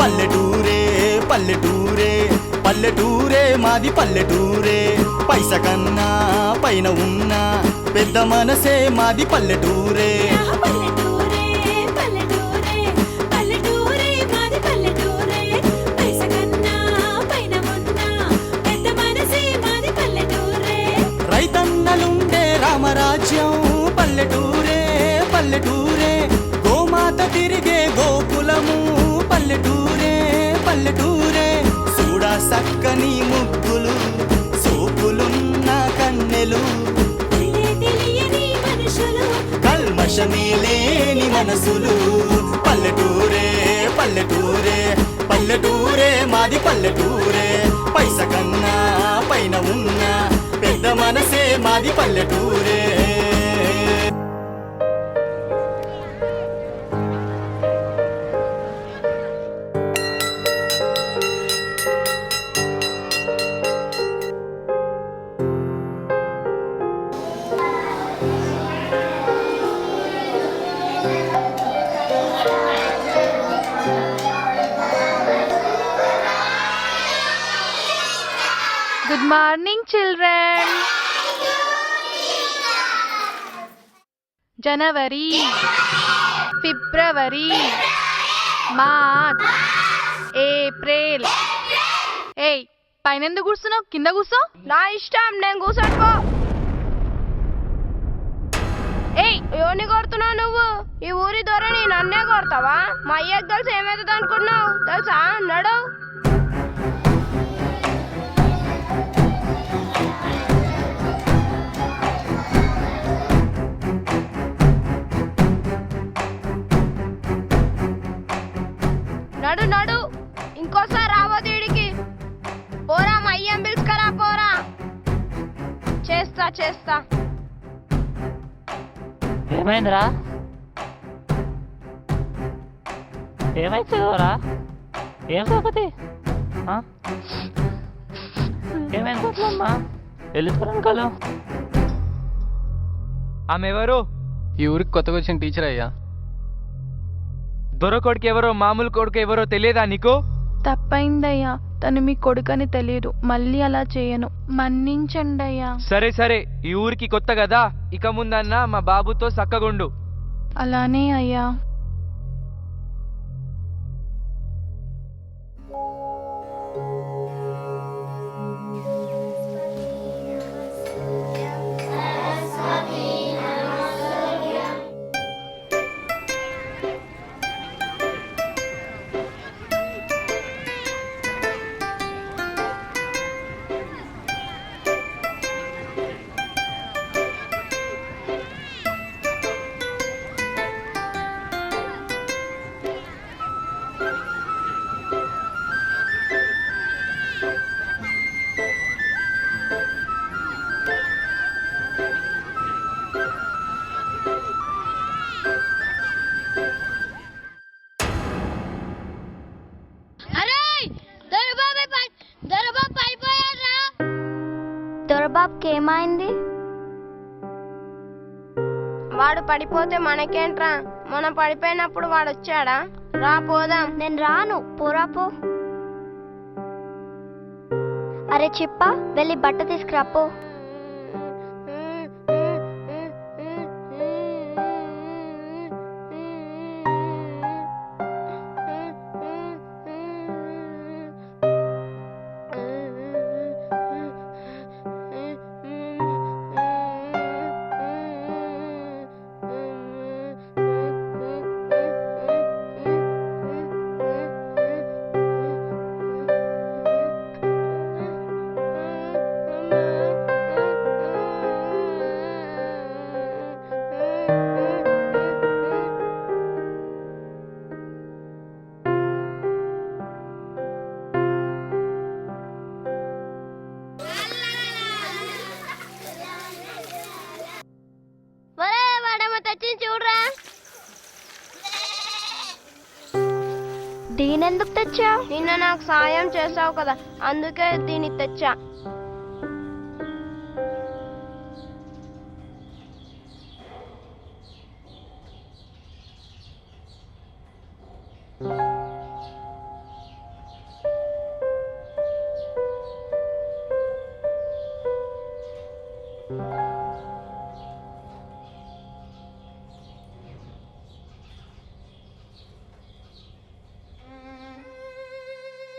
పల్లెటూరే పల్లెటూరే పల్లెటూరే మాది పల్లెటూరే పైస కన్నా పైన ఉన్న పెద్ద మనసే మాది పల్లెటూరే రైతన్నలుండే రామరాజ్యం పల్లెటూరే పల్లెటూరే గోమాత తిరిగే గోకులము పల్లెటూరే పల్లెటూరే చూడా సక్కని ముగ్గులు సోకులున్న కన్నెలు కల్మషమే లేని మనసులు పల్లెటూరే పల్లెటూరే పల్లెటూరే మాది పల్లెటూరే పైస కన్నా పైన ఉన్న పెద్ద మనసే మాది పల్లెటూరే Good morning, children. January, February, March, April. Hey, పైన ఎందుకు కూర్చున్నావు? కింద కూర్చో. నా ఇష్టం, నేను కూర్చోనుకో. ఏయ్, ఎవరిని కొడుతున్నావు నువ్వు? ఈ ఊరి దొరని నన్నే కొడతావా? మా అయ్యకు తెలుసు ఏమవుతుంది అనుకున్నావు? తెలుసా? నడు. నడు నడు, ఇంకోసారి రావద్దు ఈడికి. పోరా, మా అయ్యం పిలుచుకరా, పోరా. చేస్తా చేస్తా. ఏమైందిరా? ఏమైతుందిరా? ఏం కాకపోతే ఏమైందమ్మా? వెళ్ళిపోరాను. ఆమె ఎవరు? ఈ ఊరికి కొత్తగా వచ్చిన టీచర్ అయ్యా. దొర కొడుకు ఎవరో మామూలు కొడుకు ఎవరో తెలియదా నీకు? తప్పైందయ్యా, తను మీ కొడుకని తెలియదు. మళ్ళీ అలా చేయను, మన్నించండి అయ్యా. సరే సరే, ఈ ఊరికి కొత్త కదా, ఇక ముందన్నా మా బాబుతో సక్కగుండు. అలానే అయ్యా. దొరబాబుకి ఏమైంది? వాడు పడిపోతే మనకేంట్రా? మనం పడిపోయినప్పుడు వాడు వచ్చాడా? రా పోదాం. నేను రాను, పోరా పో. అరే చిప్ప, వెళ్ళి బట్ట తీసుకురా పో. చూడరా. దీనెందుకు తెచ్చా? నిన్న నాకు సాయం చేసావు కదా, అందుకే దీన్ని తెచ్చా.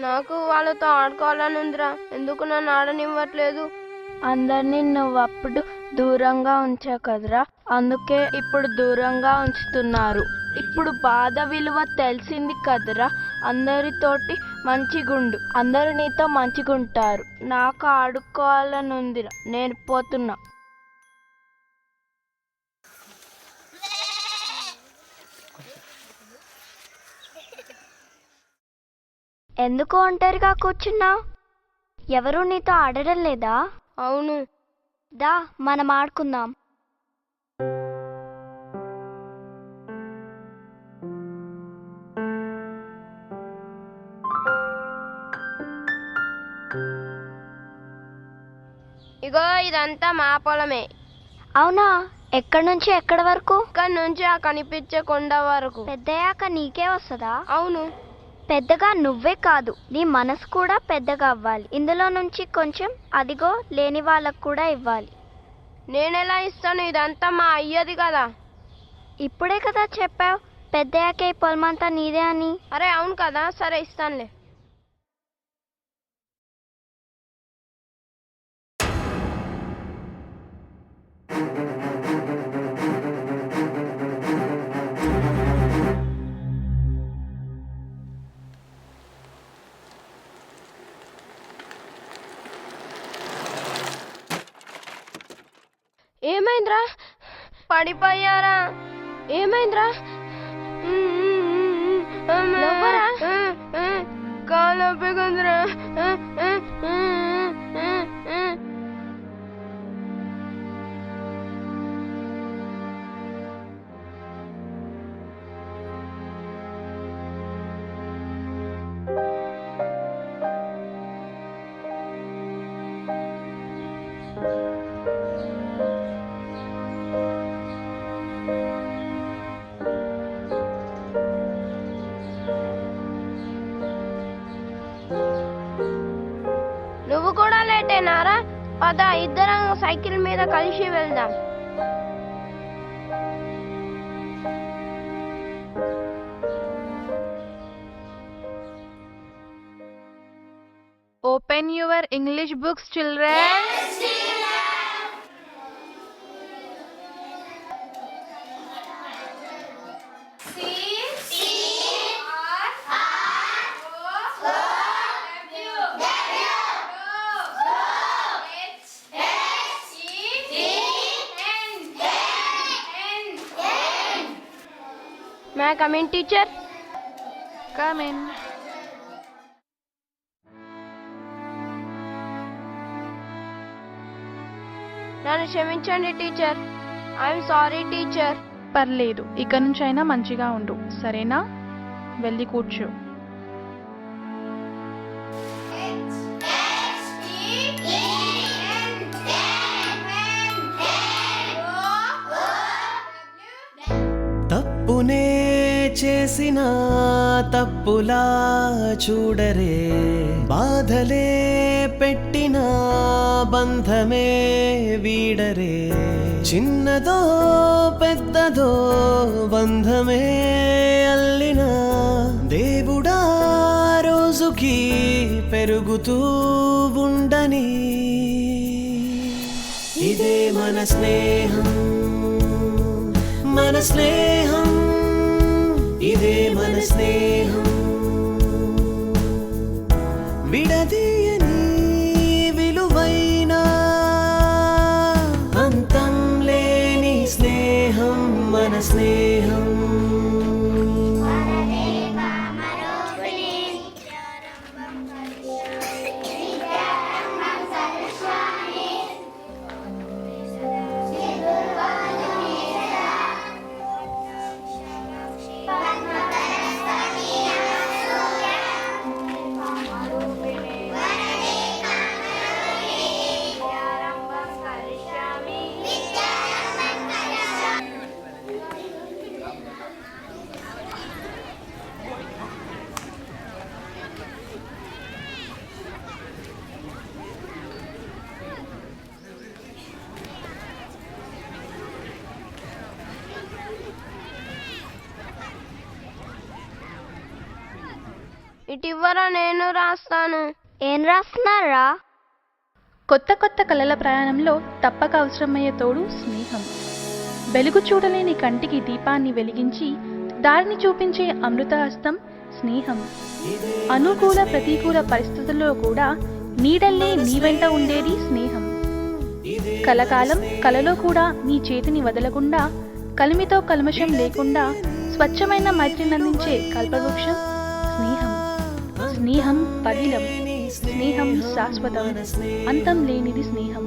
నాకు వాళ్ళతో ఆడుకోవాలని ఉందిరా. ఎందుకు నన్ను ఆడనివ్వట్లేదు? అందరినీ నువ్వు అప్పుడు దూరంగా ఉంచావు కదరా, అందుకే ఇప్పుడు దూరంగా ఉంచుతున్నారు. ఇప్పుడు బాధ విలువ తెలిసింది కదరా, అందరితోటి మంచిగుండు, అందరు నీతో మంచిగుంటారు. నాకు ఆడుకోవాలని ఉందిరా, నేను పోతున్నా. ఎందుకు ఒంటరిగా కూర్చున్నావు? ఎవరు నీతో ఆడడం లేదా? అవును. దా మనం ఆడుకుందాం. ఇగో ఇదంతా మా పొలమే. అవునా? ఎక్కడి నుంచి ఎక్కడి వరకు? ఇక్కడ నుంచి ఆ కనిపించే కొండ వరకు. పెద్దయ్యాక నీకే వస్తుందా? అవును. పెద్దగా నువ్వే కాదు, నీ మనసు కూడా పెద్దగా అవ్వాలి. ఇందులో నుంచి కొంచెం అదిగో లేని వాళ్ళకు కూడా ఇవ్వాలి. నేనెలా ఇస్తాను? ఇదంతా మా అయ్యది కదా. ఇప్పుడే కదా చెప్పావు పెద్దయ్యాకే ఈ పొలమంతా నీదే అని. అరే అవును కదా, సరే ఇస్తానులే. ఏమైందిరా? పడిపోయారా? ఏమైందిరా? నవ్వరా? కాలు నొప్పిగుందిరా. నువ్వు కూడా లేటేనారా? పద ఇద్దరం సైకిల్ మీద కలిసి వెళ్దాం. Open your English books, children. May I come in, teacher? Come in. నన్ను క్షమించండి టీచర్. I'm sorry teacher. పర్లేదు, ఇక నుంచి అయినా మంచిగా ఉండు, సరేనా? వెళ్ళి కూర్చో. తప్పునే చేసిన తప్పులా చూడరే, బాధలే పెట్టిన బంధమే వీడరే, చిన్నదో పెద్దదో బంధమే అల్లిన దేవుడా రోజుకి పెరుగుతూ ఉండని. ఇదే మన స్నేహం, మన స్నేహం, ఇదే మన స్నేహం. విడదీయని విలువైన అంతం లేని స్నేహం మన స్నేహం. ఇటివ్వరా నేను రాస్తాను. ఏం రాస్తున్నారా? కొత్త కొత్త కలల ప్రయాణంలో తప్పక అవసరమయ్యే తోడు స్నేహం. వెలుగు చూడలేని కంటికి దీపాన్ని వెలిగించి దారిని చూపించే అమృత హస్తం స్నేహం. అనుకూల ప్రతికూల పరిస్థితుల్లో కూడా నీడల్లే నీ వెంట ఉండేది స్నేహం. కలకాలం కలలో కూడా నీ చేతిని వదలకుండా, కలిమితో కల్మషం లేకుండా స్వచ్ఛమైన మైత్రిని అందించే కల్పవృక్షం స్నేహం. స్నేహం పదిలం, స్నేహం శాశ్వతం, అంతం లేనిది స్నేహం.